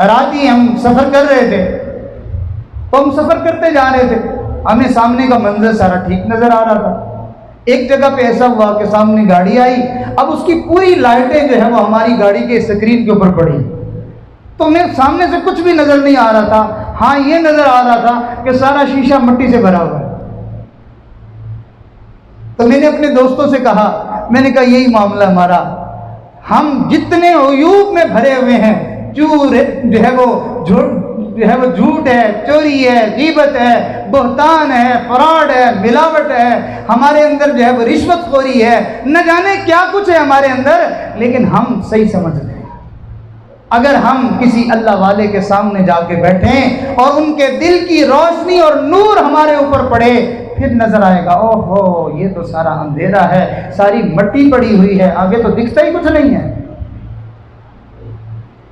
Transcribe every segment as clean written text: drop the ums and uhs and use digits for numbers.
رات ہی ہم سفر کر رہے تھے، تو ہم سفر کرتے جا رہے تھے، ہمیں سامنے کا منظر سارا ٹھیک نظر آ رہا تھا۔ ایک جگہ پہ ایسا ہوا کہ سامنے گاڑی آئی، اب اس کی پوری لائٹیں جو ہے وہ ہماری گاڑی کے اسکرین کے اوپر پڑی، تو میں سامنے سے کچھ بھی نظر نہیں آ رہا تھا، ہاں یہ نظر آ رہا تھا کہ سارا شیشہ مٹی سے بھرا ہوا ہے۔ تو میں نے اپنے دوستوں سے کہا، میں نے کہا یہی معاملہ ہمارا، ہم جتنے عیوب میں بھرے ہوئے ہیں، چور جو ہے وہ جھوٹ ہے، چوری ہے، غیبت ہے، بہتان ہے، فراڈ ہے، ملاوٹ ہے، ہمارے اندر جو ہے وہ رشوت خوری ہے، نہ جانے کیا کچھ ہے ہمارے اندر، لیکن ہم صحیح سمجھ رہے ہیں۔ اگر ہم کسی اللہ والے کے سامنے جا کے بیٹھیں اور ان کے دل کی روشنی اور نور ہمارے اوپر پڑے، پھر نظر آئے گا اوہ ہو یہ تو سارا اندھیرا ہے، ساری مٹی پڑی ہوئی ہے، آگے تو دکھتا ہی کچھ نہیں ہے۔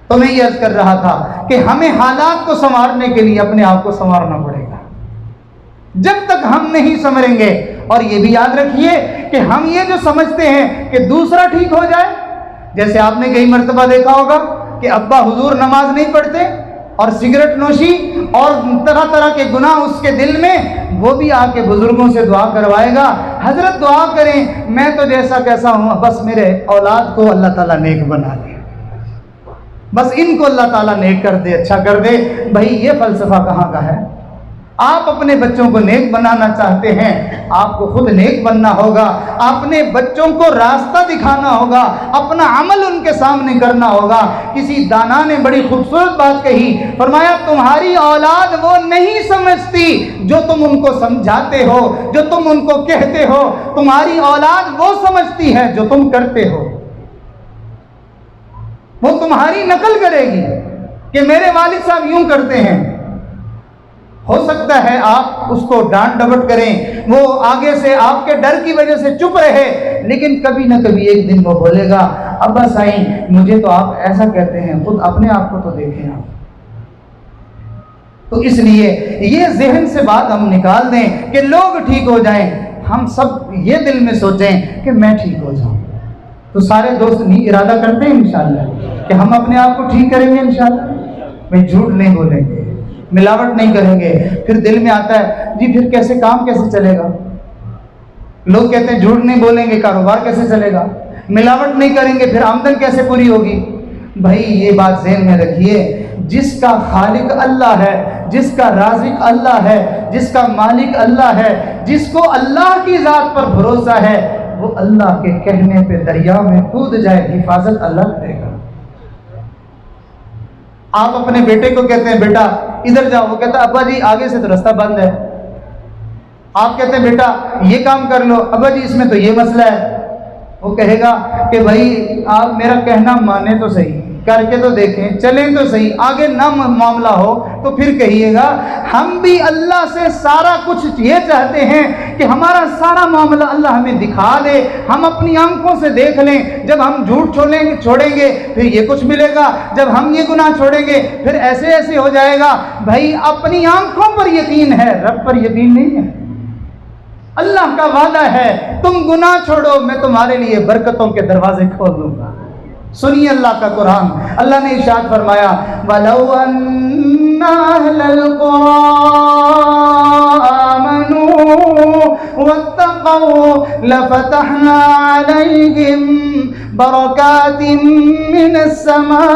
تو میں یہ عرض کر رہا تھا کہ ہمیں حالات کو سنوارنے کے لیے اپنے آپ کو سنوارنا پڑے گا۔ جب تک ہم نہیں سنوریں گے، اور یہ بھی یاد رکھیے کہ ہم یہ جو سمجھتے ہیں کہ دوسرا ٹھیک ہو جائے، جیسے آپ نے کئی مرتبہ دیکھا ہوگا کہ ابا حضور نماز نہیں پڑھتے اور سگریٹ نوشی اور طرح طرح کے گناہ اس کے دل میں، وہ بھی آ کے بزرگوں سے دعا کروائے گا، حضرت دعا کریں میں تو جیسا کیسا ہوں، بس میرے اولاد کو اللہ تعالیٰ نیک بنا دے، بس ان کو اللہ تعالیٰ نیک کر دے، اچھا کر دے۔ بھائی یہ فلسفہ کہاں کا ہے؟ آپ اپنے بچوں کو نیک بنانا چاہتے ہیں، آپ کو خود نیک بننا ہوگا، اپنے بچوں کو راستہ دکھانا ہوگا، اپنا عمل ان کے سامنے کرنا ہوگا۔ کسی دانا نے بڑی خوبصورت بات کہی، فرمایا تمہاری اولاد وہ نہیں سمجھتی جو تم ان کو سمجھاتے ہو، جو تم ان کو کہتے ہو، تمہاری اولاد وہ سمجھتی ہے جو تم کرتے ہو۔ وہ تمہاری نقل کرے گی کہ میرے والد صاحب یوں کرتے ہیں۔ ہو سکتا ہے آپ اس کو ڈانٹ ڈپٹ کریں، وہ آگے سے آپ کے ڈر کی وجہ سے چپ رہے، لیکن کبھی نہ کبھی ایک دن وہ بولے گا ابا سائیں مجھے تو آپ ایسا کہتے ہیں، خود اپنے آپ کو تو دیکھیں آپ۔ تو اس لیے یہ ذہن سے بات ہم نکال دیں کہ لوگ ٹھیک ہو جائیں، ہم سب یہ دل میں سوچیں کہ میں ٹھیک ہو جاؤں۔ تو سارے دوست نہیں ارادہ کرتے ہیں انشاءاللہ کہ ہم اپنے آپ کو ٹھیک کریں گے انشاءاللہ، میں جھوٹ نہیں بولیں گے، ملاوٹ نہیں کریں گے۔ پھر دل میں آتا ہے جی پھر کیسے کام کیسے چلے گا؟ لوگ کہتے ہیں جھوٹ نہیں بولیں گے کاروبار کیسے چلے گا، ملاوٹ نہیں کریں گے پھر آمدن کیسے پوری ہوگی؟ بھائی یہ بات ذہن میں رکھیے، جس کا خالق اللہ ہے، جس کا رازق اللہ ہے، جس کا مالک اللہ ہے، جس کو اللہ کی ذات پر بھروسہ ہے، وہ اللہ کے کہنے پہ دریا میں کود جائے، حفاظت اللہ کرے گا۔ آپ اپنے بیٹے کو کہتے ہیں بیٹا ادھر جاؤ، وہ کہتا ہے ابا جی آگے سے تو رستہ بند ہے۔ آپ کہتے ہیں بیٹا یہ کام کر لو، ابا جی اس میں تو یہ مسئلہ ہے۔ وہ کہے گا کہ بھائی آپ میرا کہنا مانیں تو صحیح، کر کے تو دیکھیں، چلیں تو صحیح، آگے نہ معاملہ ہو تو پھر کہیے گا۔ ہم بھی اللہ سے سارا کچھ یہ چاہتے ہیں کہ ہمارا سارا معاملہ اللہ ہمیں دکھا دے، ہم اپنی آنکھوں سے دیکھ لیں۔ جب ہم جھوٹ چھوڑیں گے پھر یہ کچھ ملے گا، جب ہم یہ گناہ چھوڑیں گے پھر ایسے ایسے ہو جائے گا۔ بھائی اپنی آنکھوں پر یقین ہے، رب پر یقین نہیں ہے۔ اللہ کا وعدہ ہے تم گناہ چھوڑو میں تمہارے لیے برکتوں کے دروازے کھول دوں گا۔ سنیے اللہ کا قرآن، اللہ نے ارشاد فرمایا وَلَوْ أَنَّ أَهْلَ الْقُرَىٰ آمَنُوا وَاتَّقَوْا لَفَتَحْنَا عَلَيْهِمْ برکات من السماء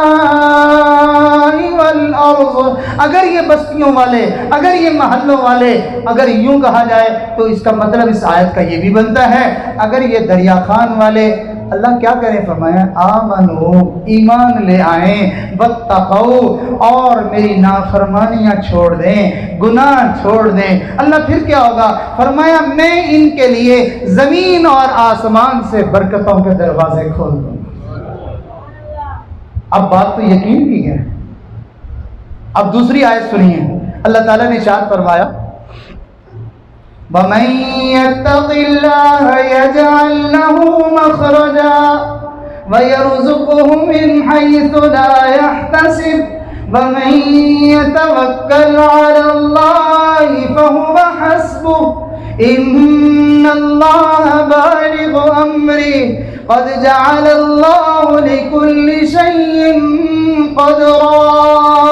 والارض۔ اگر یہ بستیوں والے، اگر یہ محلوں والے، اگر یوں کہا جائے تو اس کا مطلب اس آیت کا یہ بھی بنتا ہے اگر یہ دریا خان والے، اللہ کیا کریں؟ فرمایا آمنو، ایمان لے آئیں، واتقوا، اور میری نافرمانیاں چھوڑ دیں، گناہ چھوڑ دیں، اللہ پھر کیا ہوگا؟ فرمایا میں ان کے لیے زمین اور آسمان سے برکتوں کے دروازے کھول دوں۔ اب بات تو یقین کی ہے۔ اب دوسری آیت سنیے، اللہ تعالیٰ نے ارشاد فرمایا وَمَن يَتَّقِ اللَّهَ يَجْعَل لَّهُ مَخْرَجًا وَيَرْزُقْهُ مِنْ حَيْثُ لَا يَحْتَسِبُ وَمَن يَتَوَكَّلْ عَلَى اللَّهِ فَهُوَ حَسْبُهُ إِنَّ اللَّهَ بَالِغُ أَمْرِهِ قَدْ جَعَلَ اللَّهُ لِكُلِّ شَيْءٍ قَدْرًا۔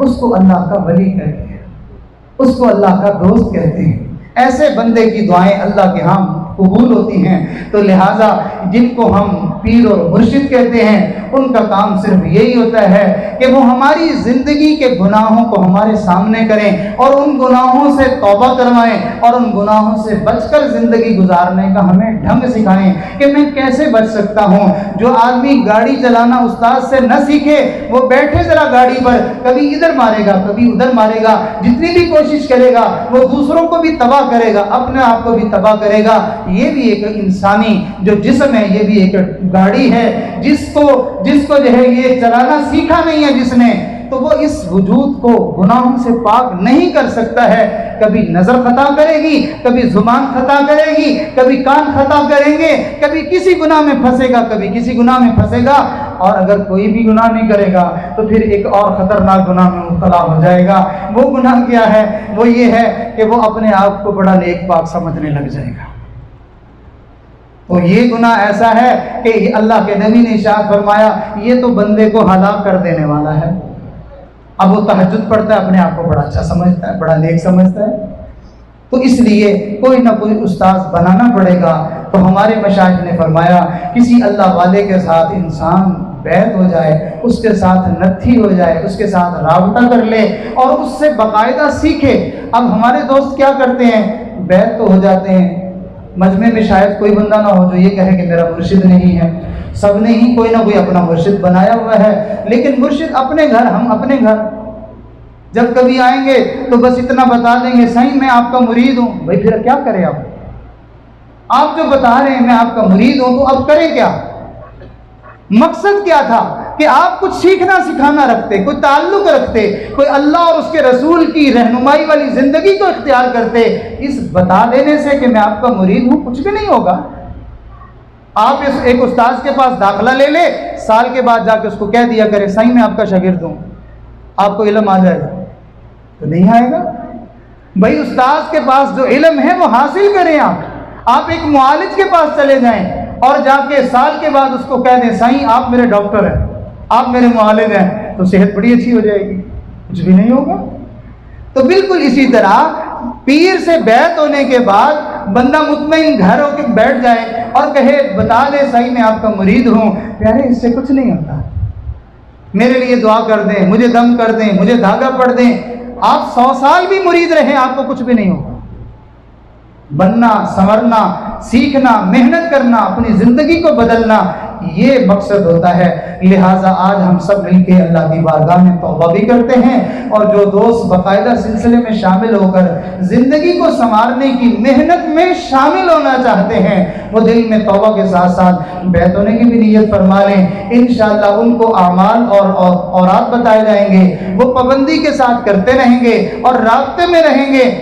اس کو اللہ کا ولی کہتے ہیں، اس کو اللہ کا دوست کہتے ہیں۔ ایسے بندے کی دعائیں اللہ کے ہاں قبول ہوتی ہیں۔ تو لہٰذا جن کو ہم پیر اور مرشد کہتے ہیں ان کا کام صرف یہی ہوتا ہے کہ وہ ہماری زندگی کے گناہوں کو ہمارے سامنے کریں اور ان گناہوں سے توبہ کروائیں اور ان گناہوں سے بچ کر زندگی گزارنے کا ہمیں ڈھنگ سکھائیں کہ میں کیسے بچ سکتا ہوں۔ جو آدمی گاڑی چلانا استاد سے نہ سیکھے وہ بیٹھے ذرا گاڑی پر، کبھی ادھر مارے گا کبھی ادھر مارے گا، جتنی بھی کوشش کرے گا وہ دوسروں کو بھی تباہ کرے گا، اپنے آپ کو بھی تباہ کرے گا۔ یہ بھی ایک انسانی جو جسم ہے، یہ بھی ایک گاڑی ہے جس کو جو ہے یہ چلانا سیکھا نہیں ہے جس نے، تو وہ اس وجود کو گناہوں سے پاک نہیں کر سکتا ہے۔ کبھی نظر خطا کرے گی، کبھی زبان خطا کرے گی، کبھی کان خطا کریں گے، کبھی کسی گناہ میں پھنسے گا کبھی کسی گناہ میں پھنسے گا، اور اگر کوئی بھی گناہ نہیں کرے گا تو پھر ایک اور خطرناک گناہ میں مبتلا ہو جائے گا۔ وہ گناہ کیا ہے؟ وہ یہ ہے کہ وہ اپنے آپ کو بڑا نیک پاک سمجھنے لگ جائے گا۔ تو یہ گناہ ایسا ہے کہ اللہ کے نبی نے ارشاد فرمایا یہ تو بندے کو ہلاک کر دینے والا ہے۔ اب وہ تہجد پڑھتا ہے، اپنے آپ کو بڑا اچھا سمجھتا ہے، بڑا نیک سمجھتا ہے، تو اس لیے کوئی نہ کوئی استاذ بنانا پڑے گا۔ تو ہمارے مشائخ نے فرمایا کسی اللہ والے کے ساتھ انسان بیعت ہو جائے، اس کے ساتھ نتھی ہو جائے، اس کے ساتھ رابطہ کر لے اور اس سے باقاعدہ سیکھے۔ اب ہمارے دوست کیا کرتے ہیں، بیعت تو ہو جاتے ہیں، مجمع میں شاید کوئی بندہ نہ ہو جو یہ کہے کہ میرا مرشد نہیں ہے، سب نے ہی کوئی نہ کوئی اپنا مرشد بنایا ہوا ہے، لیکن مرشد اپنے گھر، ہم اپنے گھر جب کبھی آئیں گے تو بس اتنا بتا دیں گے صحیح میں آپ کا مرید ہوں۔ بھائی پھر کیا کریں آپ جو بتا رہے ہیں میں آپ کا مرید ہوں، تو اب کریں کیا؟ مقصد کیا تھا کہ آپ کچھ سیکھنا سکھانا رکھتے، کوئی تعلق رکھتے، کوئی اللہ اور اس کے رسول کی رہنمائی والی زندگی کو اختیار کرتے۔ اس بتا دینے سے کہ میں آپ کا مرید ہوں کچھ بھی نہیں ہوگا۔ آپ ایک استاذ کے پاس داخلہ لے لے، سال کے بعد جا کے اس کو کہہ دیا کرے صحیح میں آپ کا شاگرد ہوں، آپ کو علم آ جائے گا، تو نہیں آئے گا۔ بھائی استاذ کے پاس جو علم ہے وہ حاصل کریں۔ آپ ایک معالج کے پاس چلے جائیں اور جا کے سال کے بعد اس کو کہہ دیں صحیح آپ میرے ڈاکٹر ہیں، آپ میرے معالج ہیں، تو صحت بڑی اچھی ہو جائے گی، کچھ بھی نہیں ہوگا۔ تو بالکل اسی طرح پیر سے بیعت ہونے کے بعد بندہ مطمئن گھر ہو کے بیٹھ جائے اور کہے بتا دے صحیح میں آپ کا مرید ہوں، پیارے اس سے کچھ نہیں ہوتا، میرے لیے دعا کر دیں، مجھے دم کر دیں، مجھے دھاگا پڑھ دیں، آپ 100 سال بھی مرید رہیں آپ کو کچھ بھی نہیں ہوگا۔ بننا، سنورنا، سیکھنا، محنت کرنا، اپنی زندگی کو بدلنا، یہ مقصد ہوتا ہے۔ لہٰذا آج ہم سب مل کے اللہ کی بارگاہ میں توبہ بھی کرتے ہیں، اور جو دوست باقاعدہ سلسلے میں شامل ہو کر زندگی کو سنوارنے کی محنت میں شامل ہونا چاہتے ہیں وہ دل میں توبہ کے ساتھ ساتھ بیعت ہونے کی بھی نیت فرما لیں۔ انشاءاللہ ان کو اعمال اور اوراد بتائے جائیں گے، وہ پابندی کے ساتھ کرتے رہیں گے اور رابطے میں رہیں گے۔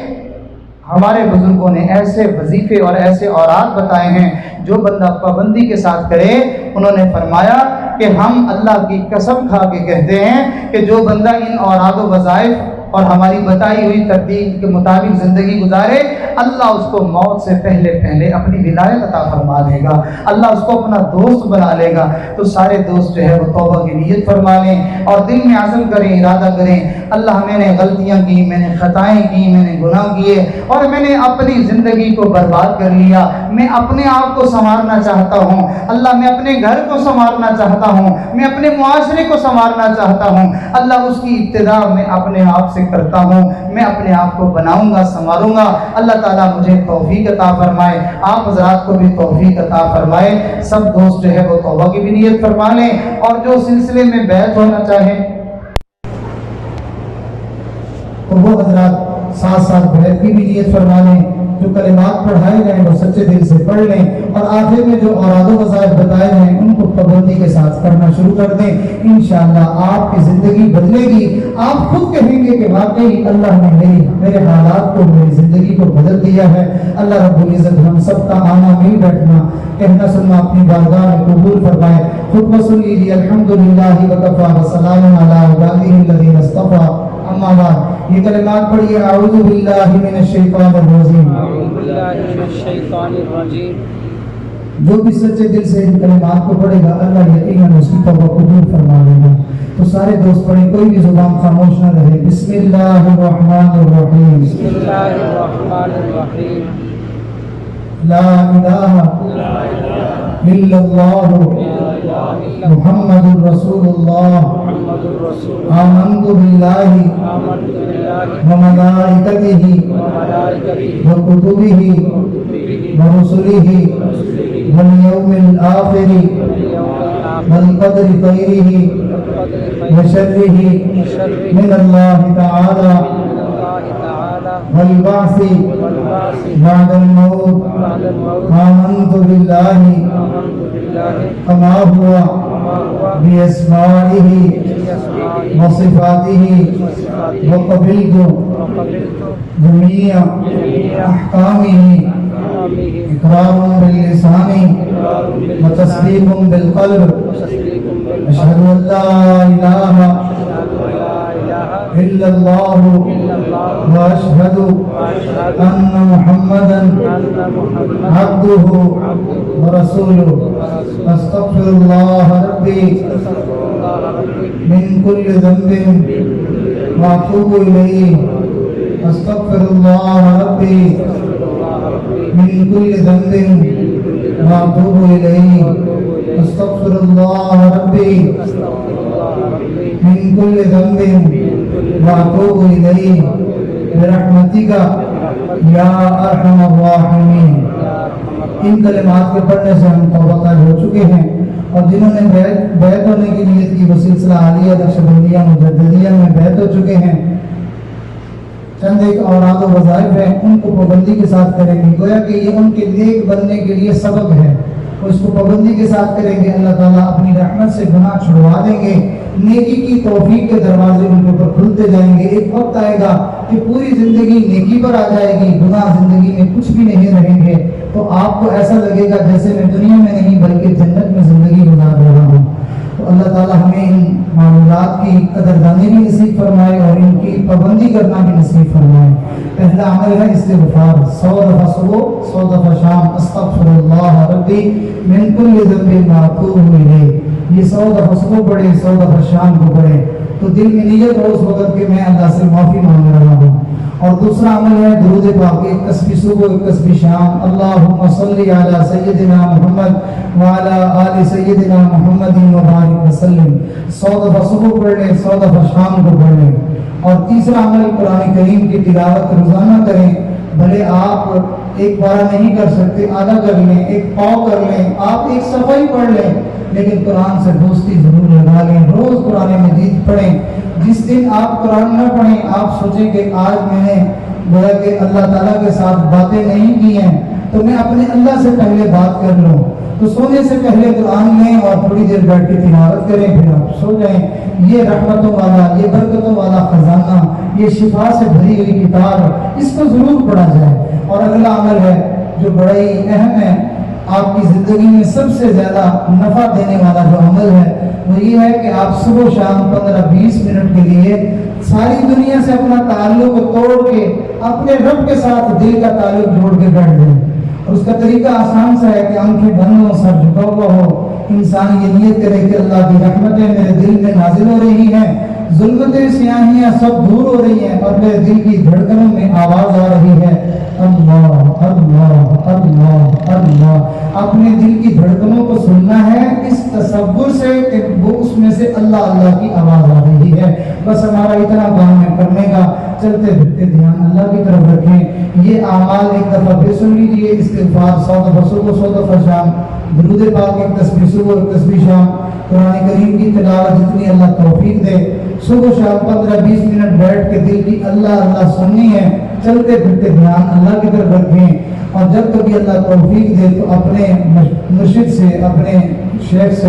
ہمارے بزرگوں نے ایسے وظیفے اور ایسے اوراد بتائے ہیں جو بندہ پابندی کے ساتھ کرے، انہوں نے فرمایا کہ ہم اللہ کی قسم کھا کے کہتے ہیں کہ جو بندہ ان اوراد و وظائف اور ہماری بتائی ہوئی ترتیب کے مطابق زندگی گزارے، اللہ اس کو موت سے پہلے اپنی ولایت عطا فرما دے گا، اللہ اس کو اپنا دوست بنا لے گا۔ تو سارے دوست جو ہے وہ توبہ کی نیت فرما لیں اور دل میں عزم کریں، ارادہ کریں، اللہ میں نے غلطیاں کی، میں نے خطائیں کی، میں نے گناہ کیے اور میں نے اپنی زندگی کو برباد کر لیا، میں اپنے آپ کو سنوارنا چاہتا ہوں، اللہ میں اپنے گھر کو سنوارنا چاہتا ہوں، میں اپنے معاشرے کو سنوارنا چاہتا ہوں، اللہ اس کی ابتدا میں اپنے آپ سے کرتا ہوں، میں اپنے آپ کو بناؤں گا، سنواروں گا۔ اللہ تعالیٰ مجھے توفیق عطا فرمائے، آپ حضرات کو بھی توفیق عطا فرمائے۔ سب دوست جو ہے وہ توبہ کی بھی نیت فرما لیں، اور جو سلسلے میں بیعت ہونا چاہیں تو وہ حضرات ساتھ ساتھ بیعت کی بھی نیت فرما لیں۔ جو کلمات پڑھائے جائیں وہ سچے دل سے پڑھ لیں، اور آخر میں جو اوراد و وظائف بتائے جائیں ان کو پابندی کے ساتھ کرنا شروع کر دیں۔ انشاءاللہ آپ کی زندگی بدلے گی، آپ خود کہیں گے کہ واقعی اللہ نے میرے حالات کو، میری زندگی کو بدل دیا ہے۔ اللہ رب العزت ہم سب کا آنا مل بیٹھنا، کہنا سننا اپنی بارگاہ میں قبول فرمائے۔ خطبہ سن لیجیے، الحمدللہ وکفی وسلام علی عبادہ الذین اصطفی، اما بعد یہ کلمات پڑھیے، اعوذ باللہ من الشیطان الرجیم، جو بھی سچے دل سے ان کلمات کو پڑھے گا اللہ یقیناً اس کی توبہ قبول فرما لے گا. تو سارے دوست پڑھیں, کوئی بھی زبان خاموش نہ رہے. بسم اللہ الرحمن الرحیم. بسم اللہ الرحمن الرحیم. لا الہ الا اللہ محمد رسول اللہ. آمنت باللہ وملائکتہ وکتبہ ورسلہ والیوم الآخر والقدر خیرہ وشرہ من اللہ تعالی والبعث بعد الموت. آمنت باللہ کما ہوا بأسمائہ وصفاتہ وقبلت جميع أحكامه إقرار باللسان وتصديق بالقلب. أشهد أن لا إله إلا الله وأشهد أن محمدا عبده ورسوله. أستغفر الله ربي من كل ذنب وأتوب إليه. أستغفر الله ربي من كل ذنب وأتوب إليه. أستغفر الله ربي من كل ذنب وأتوب إليه برحمتك يا أرحم الراحمين. ان کلمات کے پڑھنے سے ہم توبہ کار ہو چکے ہیں, اور جنہوں نے بیعت ہونے کی نیت کی وہ سلسلہ عالیہ نقشبندیہ مجددیہ میں بیعت ہو چکے ہیں. چند ایک اوراد و وظائف ہیں, ان کو پابندی کے ساتھ کریں گے, گویا کہ یہ ان کے نیک بننے کے لیے سبب ہے. وہ اس کو پابندی کے ساتھ کریں گے, اللہ تعالیٰ اپنی رحمت سے گناہ چھڑوا دیں گے, نیکی کی توفیق کے دروازے ان کے اوپر کھلتے جائیں گے. ایک وقت آئے گا کہ پوری زندگی نیکی پر آ جائے گی, گناہ زندگی میں کچھ بھی نہیں رہیں گے, تو آپ کو ایسا لگے گا جیسے میں دنیا میں نہیں بلکہ جنت میں زندگی گزار رہا ہوں. تو اللہ تعالیٰ ہمیں ان معمولات کی قدردانی بھی نصیب فرمائے اور ان کی پابندی کرنا بھی نصیب فرمائے. پہلا عمل ہے استغفار. 100 دفعہ صبح 100 دفعہ شام استغفر اللہ ربی من کل ذنب واتوب الیہ. یہ 100 دفعہ صبح پڑھے, 100 دفعہ شام کو پڑھے, تو دل میں نیت ہو اس وقت کہ میں اللہ سے معافی مانگ رہا ہوں. اور دوسرا عمل ہے درود پاک, ایک تسبیح صبح ایک تسبیح شام. اللہم صلی علی سیدنا محمد وعلی آل سیدنا محمد وبارک وسلم. 100 دفعہ صبح پڑھ لیں, 100 دفعہ شام کو پڑھ لیں. اور تیسرا عمل قرآن کریم کی تلاوت روزانہ کریں. بھلے آپ ایک بارہ نہیں کر سکتے, آدھا کر لیں, ایک پاؤ کر لیں, آپ ایک صفحہ ہی پڑھ لیں, لیکن قرآن سے دوستی ضرور لگا لیں. روز قرآن مجید پڑھیں. جس دن آپ قرآن نہ پڑھیں آپ سوچیں کہ آج میں نے گویا کہ اللہ تعالیٰ کے ساتھ باتیں نہیں کی ہیں, تو میں اپنے اللہ سے پہلے بات کر لوں. تو سونے سے پہلے قرآن لیں اور تھوڑی دیر بیٹھ کے تلاوت کریں, پھر آپ سو جائیں. یہ رحمتوں والا, یہ برکتوں والا خزانہ, یہ شفا سے بھری ہوئی کتاب, اس کو ضرور پڑھا جائے. اور اگلا عمل ہے جو بڑا ہی اہم ہے, آپ کی زندگی میں سب سے زیادہ نفع دینے والا جو عمل ہے وہ یہ ہے کہ آپ صبح شام 15-20 منٹ کے لیے ساری دنیا سے اپنا تعلق توڑ کے اپنے رب کے ساتھ دل کا تعلق جوڑ کے بیٹھ دیں. اور اس کا طریقہ آسان سا ہے کہ آنکھیں بند ہو, سر جھکا ہوا ہو, انسان یہ نیت کرے کہ اللہ کی رحمتیں میرے دل میں نازل ہو رہی ہیں, ظلمتیں سیاہیاں سب دور ہو رہی ہیں, اور میرے دل کی دھڑکنوں میں آواز آ رہی ہے اللہ اللہ اللہ اللہ. اپنے دل کی دھڑکنوں کو سننا ہے اس تصور سے کہ وہ اس میں سے اللہ اللہ کی آواز آ رہی ہے. بس ہمارا اتنا کام ہے کرنے کا, چلتے پھرتے دھیان اللہ کی طرف رکھیں. یہ اعمال ایک دفعہ پھر سن لیجیے. استغفار 100 دفعہ صبح 100 دفعہ شام, درود پاک ایک تسبیح صبح ایک تسبیح شام, قرآن کریم کی تلاوت جتنی اللہ توفیق دے, صبح شام 15-20 منٹ بیٹھ کے دل کی اللہ اللہ سننی ہے. چلتے پھرتے دھیان اللہ کی طرف رکھیں. اور جب کبھی اللہ توفیق دے تو اپنے مرشد سے, اپنے شیخ سے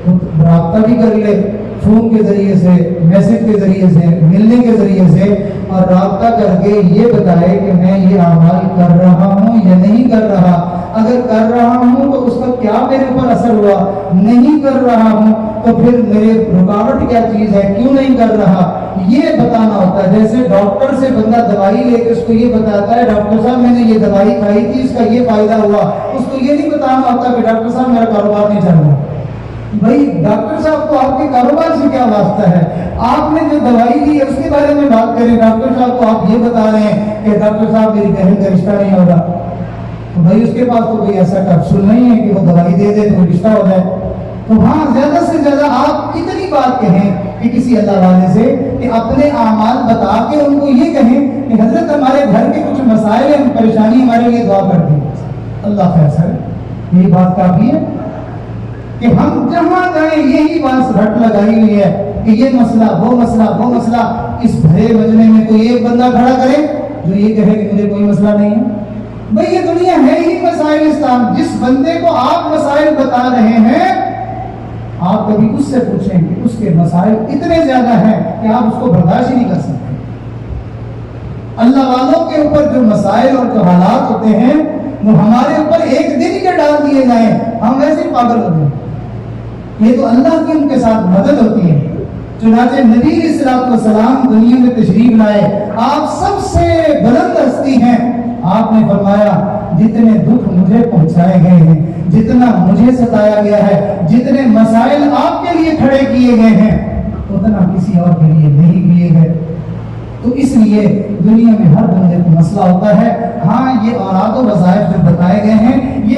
رابطہ بھی کر لے, فون کے ذریعے سے, میسج کے ذریعے سے, ملنے کے ذریعے سے, اور رابطہ کر کے یہ بتائے کہ میں یہ اعمال کر رہا ہوں یا نہیں کر رہا. اگر کر رہا ہوں تو اس کا کیا میرے اوپر اثر ہوا, نہیں کر رہا ہوں تو پھر میرے رکاوٹ کیا چیز ہے، کیوں نہیں کر رہا، یہ بتانا ہوتا ہے۔ جیسے ڈاکٹر سے بندہ دوائی لے کے اس کو یہ بتاتا ہے ڈاکٹر صاحب میں نے یہ دوائی کھائی تھی، اس کا یہ فائدہ ہوا، اس کو یہ نہیں بتانا ہوتا کہ ڈاکٹر صاحب میرا کاروبار نہیں چل رہا۔ بھائی ڈاکٹر صاحب کو آپ کے کاروبار سے کیا واسطہ ہے؟ آپ نے جو دوائی دی ہے اس کے بارے میں بات کریں۔ ڈاکٹر صاحب کو آپ یہ بتا رہے ہیں کہ ڈاکٹر صاحب میری بہن کا رشتہ نہیں ہوگا، تو بھائی اس کے پاس تو کوئی ایسا کیپسول نہیں ہے کہ وہ دوائی دے دے تو رشتہ ہو جائے۔ تو ہاں زیادہ سے زیادہ آپ اتنی بات کہیں کہ کسی اللہ والے سے کہ اپنے اعمال بتا کے ان کو یہ کہیں کہ حضرت ہمارے گھر کے کچھ مسائل ہیں، پریشانی ہمارے لیے دعا کر دی، اللہ خیر سر۔ یہی بات کافی ہے کہ ہم جہاں جائیں یہی بات رٹ لگائی ہوئی ہے کہ یہ مسئلہ وہ مسئلہ وہ مسئلہ۔ اس بھرے مجمع میں کوئی ایک بندہ کھڑا کرے جو یہ کہے کہ مجھے کوئی مسئلہ نہیں ہے۔ بھئی یہ دنیا ہے ہی مسائل اسلام۔ جس بندے کو آپ مسائل بتا رہے ہیں آپ کبھی اس سے پوچھیں کہ اس کے مسائل اتنے زیادہ ہیں کہ آپ اس کو برداشت ہی نہیں کر سکتے۔ اللہ والوں کے اوپر جو مسائل اور جو حالات ہوتے ہیں وہ ہمارے اوپر ایک دن کے ڈال دیے جائیں ہم ویسے ہی پاگل ہو جائیں۔ یہ تو اللہ کی ان کے ساتھ مدد ہوتی ہے۔ چنانچہ نبی علیہ الصلوۃ والسلام دنیا میں تشریف لائے، آپ سب سے بلند ہستی ہیں۔ آپ نے فرمایا جتنے دکھ مجھے پہنچائے گئے ہیں، جتنا مجھے ستایا گیا ہے، جتنے مسائل آپ کے لیے کھڑے کیے گئے ہیں اتنا کسی اور کے لیے نہیں کیے گئے۔ تو اس لیے دنیا میں ہر بندے کو مسئلہ ہوتا ہے۔ ہاں یہ اوراد و وظائف جو بتائے گئے ہیں یہ